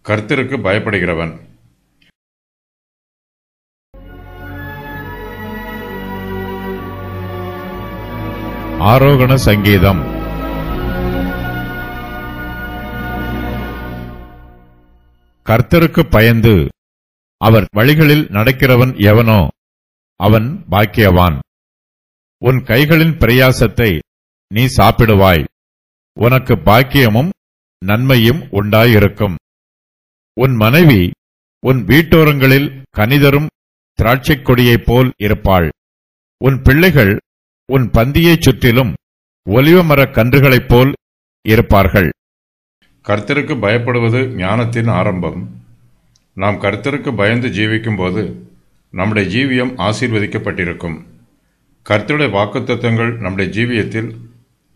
கர்த்தருக்கு பயப்படுகிறவன். ஆரோகண சங்கீதம். கர்த்தருக்கு பயந்து அவர் வழிகளில் நடக்கிறவன் எவனோ அவன் பாக்கியவான். உன் கைகளின் பிரயாசத்தை நீ சாப்பிடுவாய், உனக்கு பாக்கியமும் நன்மையும் உண்டாயிருக்கும். உன் மனைவி உன் வீட்டோரங்களில் கனிதரும் திராட்சைக் கொடியைப் போல் இருப்பாள். உன் பிள்ளைகள் உன் பந்தியைச் சுற்றிலும் ஒலிவமரக் கன்றுகளைப் போல் இருப்பார்கள். கர்த்தருக்கு பயப்படுவது ஞானத்தின் ஆரம்பம். நாம் கர்த்தருக்கு பயந்து ஜீவிக்கும்போது நம்முடைய ஜீவியம் ஆசீர்வதிக்கப்பட்டிருக்கும். கர்த்தருடைய வாக்குத்தத்தங்கள் நம்முடைய ஜீவியத்தில்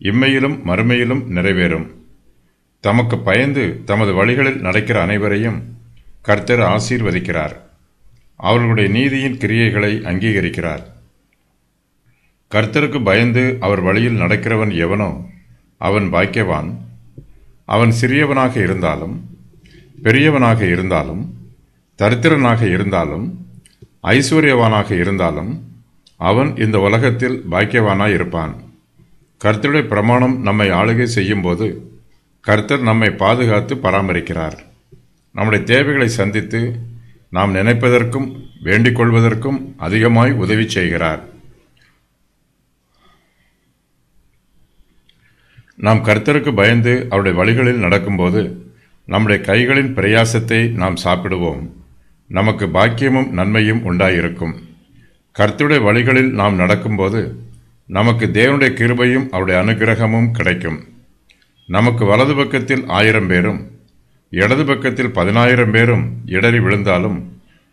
இம்மையிலும் மறுமையிலும் நிறைவேறும். தமக்கு பயந்து தமது வழிகளில் நடக்கிற அனைவரையும் கர்த்தர் ஆசீர்வதிக்கிறார். அவர்களுடைய நீதியின் கிரியைகளை அங்கீகரிக்கிறார். கர்த்தருக்கு பயந்து அவர் வழியில் நடக்கிறவன் எவனோ அவன் பாக்கியவான். அவன் சிறியவனாக இருந்தாலும் பெரியவனாக இருந்தாலும் தரித்திரனாக இருந்தாலும் ஐஸ்வர்யவானாக இருந்தாலும் அவன் இந்த உலகத்தில் பாக்கியவானாய் இருப்பான். கர்த்தருடைய பிரமாணம் நம்மை ஆளுகை செய்யும் போது கர்த்தர் நம்மை பாதுகாத்து பராமரிக்கிறார். நம்முடைய தேவைகளை சந்தித்து நாம் நினைப்பதற்கும் வேண்டிக் கொள்வதற்கும் அதிகமாய் உதவி செய்கிறார். நாம் கர்த்தருக்கு பயந்து அவருடைய வழிகளில் நடக்கும்போது நம்முடைய கைகளின் பிரயாசத்தை நாம் சாப்பிடுவோம், நமக்கு பாக்கியமும் நன்மையும் உண்டாயிருக்கும். கர்த்தருடைய வழிகளில் நாம் நடக்கும்போது நமக்கு தேவனுடைய கிருபையும் அவருடைய அனுகிரகமும் கிடைக்கும். நமக்கு வலது பக்கத்தில் 1000 பேரும் இடது பக்கத்தில் 10,000 பேரும் இடறி விழுந்தாலும்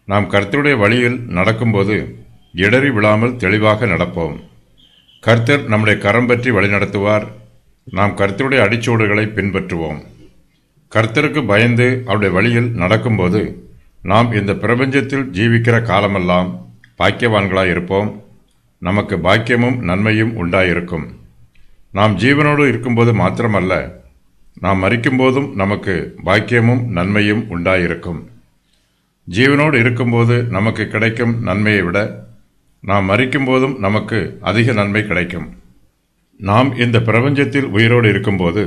நாம் கர்த்தருடைய வழியில் நடக்கும்போது இடறி விழாமல் தெளிவாக நடப்போம். கர்த்தர் நம்முடைய கரம் பற்றி வழிநடத்துவார். நாம் கர்த்தருடைய அடிச்சூடுகளை பின்பற்றுவோம். கர்த்தருக்கு பயந்து அவருடைய வழியில் நடக்கும்போது நாம் இந்த பிரபஞ்சத்தில் ஜீவிக்கிற காலமெல்லாம் பாக்கியவான்களாய் இருப்போம். நமக்கு பாக்கியமும் நன்மையும் உண்டாயிருக்கும். நாம் ஜீவனோடு இருக்கும்போது மாத்திரமல்ல, நாம் மரிக்கும்போதும் நமக்கு பாக்கியமும் நன்மையும் உண்டாயிருக்கும். ஜீவனோடு இருக்கும்போது நமக்கு கிடைக்கும் நன்மையை விட நாம் மரிக்கும்போதும் நமக்கு அதிக நன்மை கிடைக்கும். நாம் இந்த பிரபஞ்சத்தில் உயிரோடு இருக்கும்போது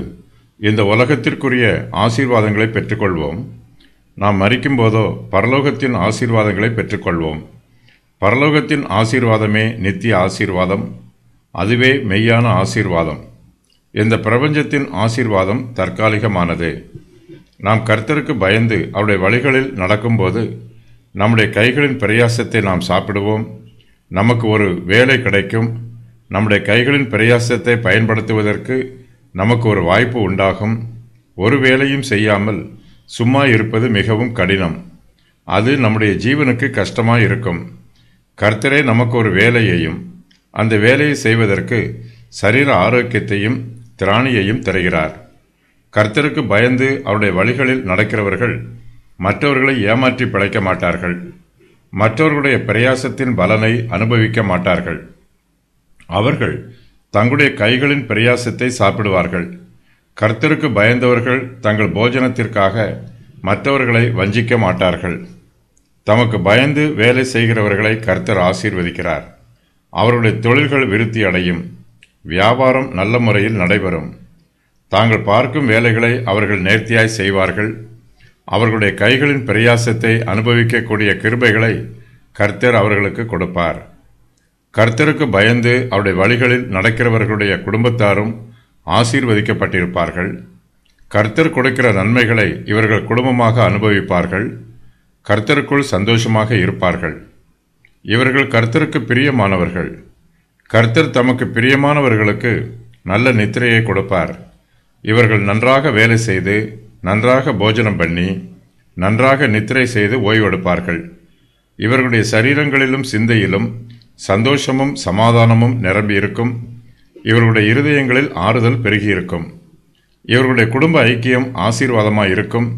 இந்த உலகத்திற்குரிய ஆசீர்வாதங்களை பெற்றுக்கொள்வோம். நாம் மரிக்கும்போதோ பரலோகத்தின் ஆசீர்வாதங்களை பெற்றுக்கொள்வோம். பரலோகத்தின் ஆசீர்வாதமே நித்திய ஆசீர்வாதம். அதுவே மெய்யான ஆசீர்வாதம். இந்த பிரபஞ்சத்தின் ஆசீர்வாதம் தற்காலிகமானது. நாம் கர்த்தருக்கு பயந்து அவருடைய வழிகளில் நடக்கும்போது நம்முடைய கைகளின் பிரயாசத்தை நாம் சாப்பிடுவோம், நமக்கு ஒரு வேலை கிடைக்கும். நம்முடைய கைகளின் பிரயாசத்தை பயன்படுத்துவதற்கு நமக்கு ஒரு வாய்ப்பு உண்டாகும். ஒரு வேலையும் செய்யாமல் சும்மா இருப்பது மிகவும் கடினம். அது நம்முடைய ஜீவனுக்கு கஷ்டமாய் இருக்கும். கர்த்தரே நமக்கு ஒரு வேலையையும் அந்த வேலையை செய்வதற்கு சரீர ஆரோக்கியத்தையும் திராணியையும் தருகிறார். கர்த்தருக்கு பயந்து அவருடைய வழிகளில் நடக்கிறவர்கள் மற்றவர்களை ஏமாற்றி பிழைக்க மாட்டார்கள். மற்றவர்களுடைய பிரயாசத்தின் பலனை அனுபவிக்க மாட்டார்கள். அவர்கள் தங்களுடைய கைகளின் பிரயாசத்தை சாப்பிடுவார்கள். கர்த்தருக்கு பயந்தவர்கள் தங்கள் போஜனத்திற்காக மற்றவர்களை வஞ்சிக்க மாட்டார்கள். தமக்கு பயந்து வேலை செய்கிறவர்களை கர்த்தர் ஆசீர்வதிக்கிறார். அவருடைய தொழில்கள் விருத்தி அடையும், வியாபாரம் நல்ல முறையில் நடைபெறும். தாங்கள் பார்க்கும் வேலைகளை அவர்கள் நேர்த்தியாய் செய்வார்கள். அவர்களுடைய கைகளின் பிரயாசத்தை அனுபவிக்கக்கூடிய கிருபைகளை கர்த்தர் அவர்களுக்கு கொடுப்பார். கர்த்தருக்கு பயந்து அவருடைய வழிகளில் நடக்கிறவர்களுடைய குடும்பத்தாரும் ஆசீர்வதிக்கப்பட்டிருப்பார்கள். கர்த்தர் கொடுக்கிற நன்மைகளை இவர்கள் குடும்பமாக அனுபவிப்பார்கள். கர்த்தருக்குள் சந்தோஷமாக இருப்பார்கள். இவர்கள் கர்த்தருக்கு பிரியமானவர்கள். கர்த்தர் தமக்கு பிரியமானவர்களுக்கு நல்ல நித்திரையை கொடுப்பார். இவர்கள் நன்றாக வேலை செய்து நன்றாக போஜனம் பண்ணி நன்றாக நித்திரை செய்து ஓய்வெடுப்பார்கள். இவர்களுடைய சரீரங்களிலும் சிந்தையிலும் சந்தோஷமும் சமாதானமும் நிரம்பியிருக்கும். இவர்களுடைய இருதயங்களில் ஆறுதல் பெருகியிருக்கும். இவர்களுடைய குடும்ப ஐக்கியம் ஆசீர்வாதமாயிருக்கும்.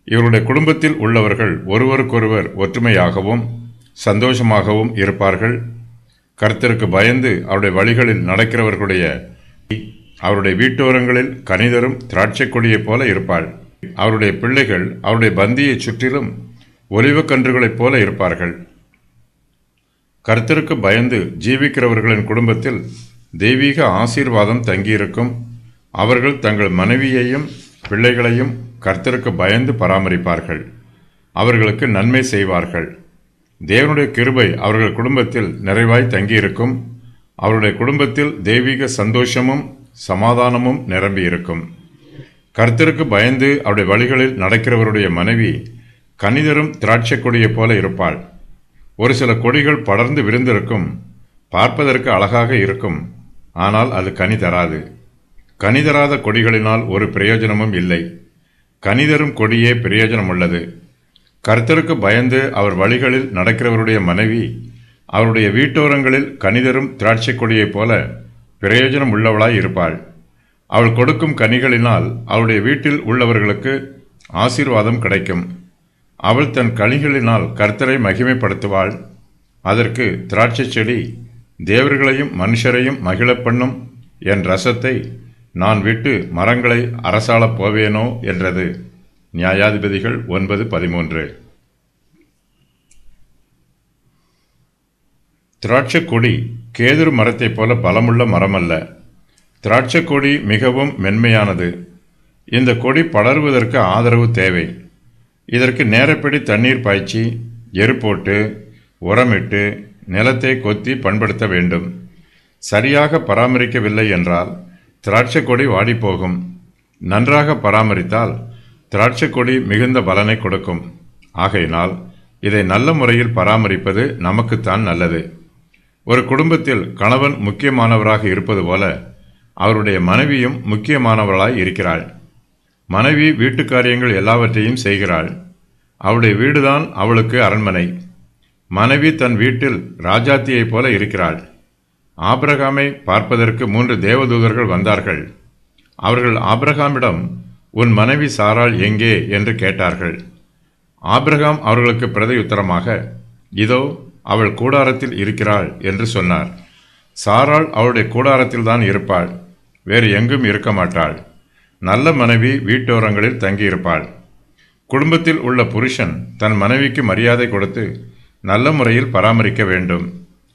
இவருடைய குடும்பத்தில் உள்ளவர்கள் ஒருவருக்கொருவர் ஒற்றுமையாகவும் சந்தோஷமாகவும் இருப்பார்கள். கர்த்தருக்கு பயந்து அவருடைய வழிகளில் நடக்கிறவர்களுடைய அவருடைய வீட்டோரங்களில் கனிதரும் திராட்சை கொடியைப் போல இருப்பாள். அவருடைய பிள்ளைகள் அவருடைய பந்தியை சுற்றிலும் ஒலிவக்கன்றுகளைப் போல இருப்பார்கள். கர்த்தருக்கு பயந்து ஜீவிக்கிறவர்களின் குடும்பத்தில் தெய்வீக ஆசீர்வாதம் தங்கியிருக்கும். அவர்கள் தங்கள் மனைவியையும் பிள்ளைகளையும் கர்த்தருக்கு பயந்து பராமரிப்பார்கள். அவர்களுக்கு நன்மை செய்வார்கள். தேவனுடைய கிருபை அவர்கள் குடும்பத்தில் நிறைவாய் தங்கியிருக்கும். அவருடைய குடும்பத்தில் தெய்வீக சந்தோஷமும் சமாதானமும் நிரம்பியிருக்கும். கர்த்தருக்கு பயந்து அவருடைய வழிகளில் நடக்கிறவருடைய மனைவி கனிதரும் திராட்சை கொடியைப் போல இருப்பாள். ஒரு சில கொடிகள் படர்ந்து விரிந்திருக்கும், பார்ப்பதற்கு அழகாக இருக்கும், ஆனால் அது கனி தராது. கனி தராத கொடிகளினால் ஒரு பிரயோஜனமும் இல்லை. கனிதரும் கொடியே பிரயோஜனம் உள்ளது. கர்த்தருக்கு பயந்து அவர் வழிகளில் நடக்கிறவருடைய மனைவி அவருடைய வீட்டோரங்களில் கனிதரும் திராட்சை கொடியைப் போல பிரயோஜனம் உள்ளவளாய் இருப்பாள். அவள் கொடுக்கும் கனிகளினால் அவளுடைய வீட்டில் உள்ளவர்களுக்கு ஆசீர்வாதம் கிடைக்கும். அவள் தன் கனிகளினால் கர்த்தரை மகிமைப்படுத்துவாள். அதற்கு திராட்சை செடி தேவர்களையும் மனுஷரையும் மகிழப் பண்ணும் என் ரசத்தை நான் விட்டு மரங்களை அரசாளப் போவேனோ என்றது. நியாயாதிபதிகள் 9:13. திராட்சை கொடி கேதுரு மரத்தைப் போல பலமுள்ள மரமல்ல. திராட்சை கொடி மிகவும் மென்மையானது. இந்த கொடி படருவதற்கு ஆதரவு தேவை. இதற்கு நேரப்படி தண்ணீர் பாய்ச்சி எரு போட்டு உரமிட்டு நிலத்தை கொத்தி பண்படுத்த வேண்டும். சரியாக பராமரிக்கவில்லை என்றால் திராட்சை கொடி வாடிப்போகும். நன்றாக பராமரித்தால் திராட்சை கொடி மிகுந்த பலனை கொடுக்கும். ஆகையினால் இதை நல்ல முறையில் பராமரிப்பது நமக்குத்தான் நல்லது. ஒரு குடும்பத்தில் கணவன் முக்கியமானவராக இருப்பது போல அவருடைய மனைவியும் முக்கியமானவளாய் இருக்கிறாள். மனைவி வீட்டு காரியங்கள் எல்லாவற்றையும் செய்கிறாள். அவளுடைய வீடுதான் அவளுக்கு அரண்மனை. மனைவி தன் வீட்டில் ராஜாத்தியைப் போல இருக்கிறாள். ஆபிரகாமை பார்ப்பதற்கு 3 தேவதூதர்கள் வந்தார்கள். அவர்கள் ஆபிரகாமிடம், உன் மனைவி சாராள் எங்கே என்று கேட்டார்கள். ஆபிரகாம் அவர்களுக்கு பிரதியுத்தரமாக, இதோ அவள் கூடாரத்தில் இருக்கிறாள் என்று சொன்னார். சாராள் அவளுடைய கூடாரத்தில் தான் இருப்பாள், வேறு எங்கும் இருக்க மாட்டாள். நல்ல மனைவி வீட்டோரங்களில் தங்கியிருப்பாள். குடும்பத்தில் உள்ள புருஷன் தன் மனைவிக்கு மரியாதை கொடுத்து நல்ல முறையில் பராமரிக்க வேண்டும்.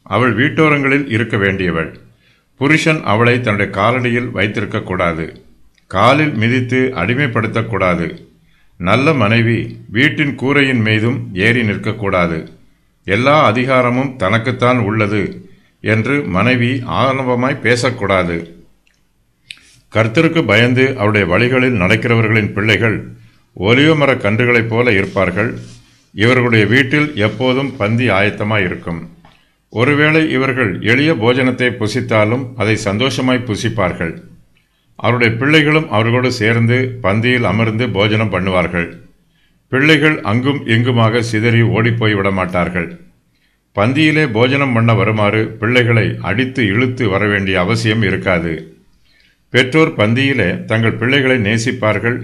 அவள் வீட்டோரங்களில் இருக்க வேண்டியவள். புருஷன் அவளை தன்னுடைய காலடியில் வைத்திருக்கக்கூடாது, காலில் மிதித்து அடிமைப்படுத்தக்கூடாது. நல்ல மனைவி வீட்டின் கூரையின் மீதும் ஏறி நிற்கக்கூடாது. எல்லா அதிகாரமும் தனக்குத்தான் உள்ளது என்று மனைவி ஆணவமாய் பேசக்கூடாது. கர்த்தருக்கு பயந்து அவருடைய வழிகளில் நடக்கிறவர்களின் பிள்ளைகள் ஒலிவமர கன்றுகளைப் போல இருப்பார்கள். இவர்களுடைய வீட்டில் எப்போதும் பந்தி ஆயத்தமாய் இருக்கும். ஒருவேளை இவர்கள் எளிய போஜனத்தை புசித்தாலும் அதை சந்தோஷமாய் புசிப்பார்கள். அவருடைய பிள்ளைகளும் அவர்களோடு சேர்ந்து பந்தியில் அமர்ந்து போஜனம் பண்ணுவார்கள். பிள்ளைகள் அங்கும் இங்குமாக சிதறி ஓடிப்போய் விடமாட்டார்கள். பந்தியிலே போஜனம் பண்ண வருமாறு பிள்ளைகளை அடித்து இழுத்து வரவேண்டிய அவசியம் இருக்காது. பெற்றோர் பந்தியிலே தங்கள் பிள்ளைகளை நேசிப்பார்கள்.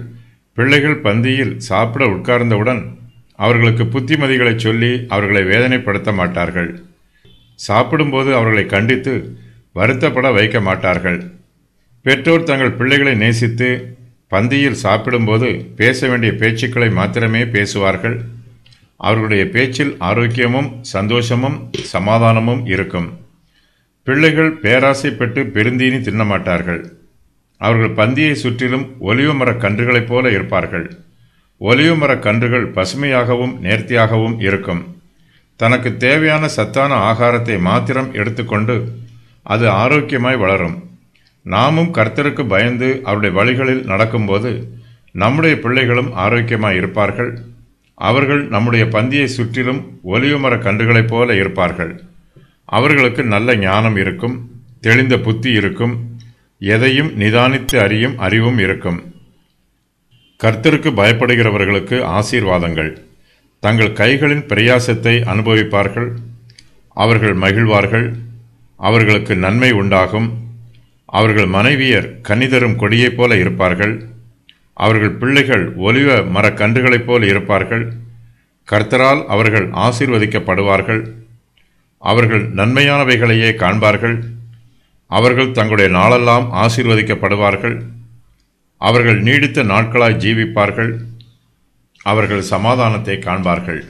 பிள்ளைகள் பந்தியில் சாப்பிட உட்கார்ந்தவுடன் அவர்களுக்கு புத்திமதிகளை சொல்லி அவர்களை வேதனைப்படுத்த மாட்டார்கள். சாப்பிடும்போது அவர்களை கண்டித்து வருத்தப்பட வைக்க மாட்டார்கள். பெற்றோர் தங்கள் பிள்ளைகளை நேசித்து பந்தியில் சாப்பிடும்போது பேச வேண்டிய பேச்சுக்களை மாத்திரமே பேசுவார்கள். அவர்களுடைய பேச்சில் ஆரோக்கியமும் சந்தோஷமும் சமாதானமும் இருக்கும். பிள்ளைகள் பேராசைப்பட்டு பெருந்தீனி தின்னமாட்டார்கள். அவர்கள் பந்தியை சுற்றிலும் ஒலிவமரக் கன்றுகளைப் போல இருப்பார்கள். ஒலிவமரக் கன்றுகள் பசுமையாகவும் நேர்த்தியாகவும் இருக்கும். தனக்கு தேவையான சத்தான ஆகாரத்தை மாத்திரம் எடுத்துக்கொண்டு அது ஆரோக்கியமாய் வளரும். நாமும் கர்த்தருக்கு பயந்து அவருடைய வழிகளில் நடக்கும்போது நம்முடைய பிள்ளைகளும் ஆரோக்கியமாய் இருப்பார்கள். அவர்கள் நம்முடைய பந்தியை சுற்றிலும் ஒலிவமரக் கன்றுகளைப் போல இருப்பார்கள். அவர்களுக்கு நல்ல ஞானம் இருக்கும், தெளிந்த புத்தி இருக்கும், எதையும் நிதானித்து அறியும் அறிவும் இருக்கும். கர்த்தருக்கு பயப்படுகிறவர்களுக்கு ஆசீர்வாதங்கள். தங்கள் கைகளின் பிரயாசத்தை அனுபவிப்பார்கள். அவர்கள் மகிழ்வார்கள். அவர்களுக்கு நன்மை உண்டாகும். அவர்கள் மனைவியர் கனிதரும் கொடியைப் போல இருப்பார்கள். அவர்கள் பிள்ளைகள் ஒலிவ மரக்கன்றுகளைப் போல இருப்பார்கள். கர்த்தரால் அவர்கள் ஆசீர்வதிக்கப்படுவார்கள். அவர்கள் நன்மையானவைகளையே காண்பார்கள். அவர்கள் தங்களுடைய நாளெல்லாம் ஆசீர்வதிக்கப்படுவார்கள். அவர்கள் நீடித்த நாட்களாய் ஜீவிப்பார்கள், அவர்கள் சமாதானத்தை காண்பார்கள்.